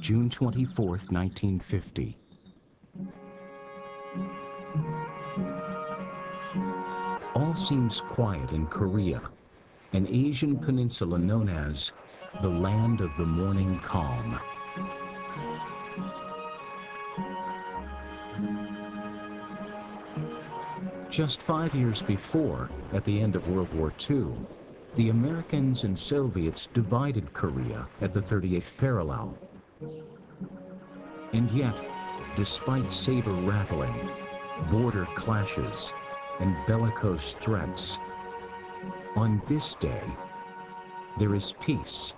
June 24, 1950. All seems quiet in Korea, an Asian peninsula known as the land of the morning calm. Just 5 years before, at the end of World War II, the Americans and Soviets divided Korea at the 38th parallel. And yet, despite saber rattling, border clashes, and bellicose threats, on this day, there is peace.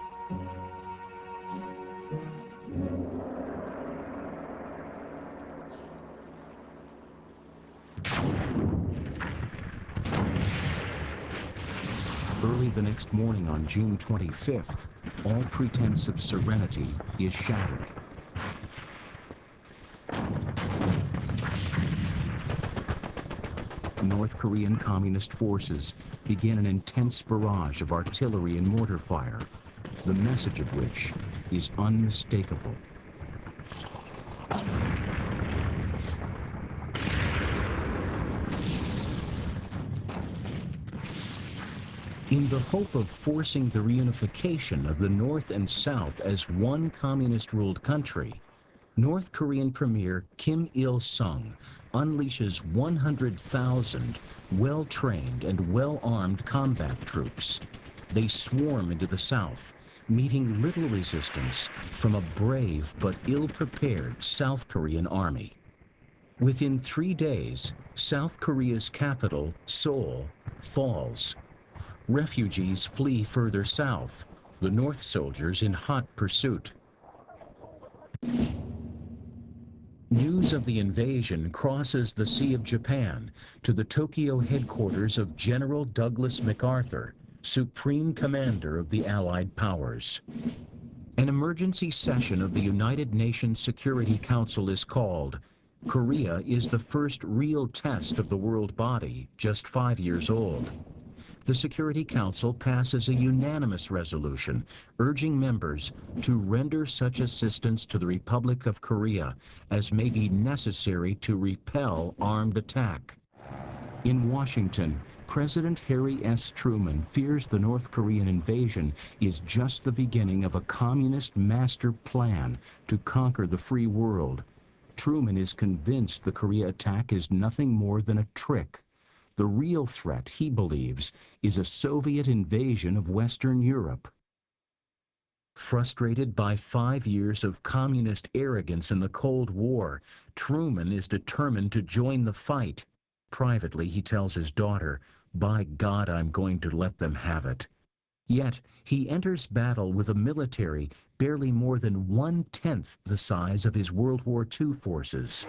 Early the next morning on June 25th, all pretense of serenity is shattered. North Korean Communist forces begin an intense barrage of artillery and mortar fire, the message of which is unmistakable. In the hope of forcing the reunification of the North and South as one communist-ruled country, North Korean Premier Kim Il-sung unleashes 100,000 well-trained and well-armed combat troops. They swarm into the South, meeting little resistance from a brave but ill-prepared South Korean army. Within 3 days, South Korea's capital, Seoul, falls. Refugees flee further south, the North soldiers in hot pursuit. News of the invasion crosses the Sea of Japan to the Tokyo headquarters of General Douglas MacArthur, Supreme Commander of the Allied powers. An emergency session of the United Nations Security Council is called. Korea is the first real test of the world body, just 5 years old. The Security Council passes a unanimous resolution urging members to render such assistance to the Republic of Korea as may be necessary to repel armed attack. In Washington, President Harry S. Truman fears the North Korean invasion is just the beginning of a communist master plan to conquer the free world. Truman is convinced the Korea attack is nothing more than a trick. The real threat, he believes, is a Soviet invasion of Western Europe. Frustrated by 5 years of communist arrogance in the Cold War, Truman is determined to join the fight. Privately, he tells his daughter, "By God, I'm going to let them have it." Yet, he enters battle with a military barely more than 1/10 the size of his World War II forces.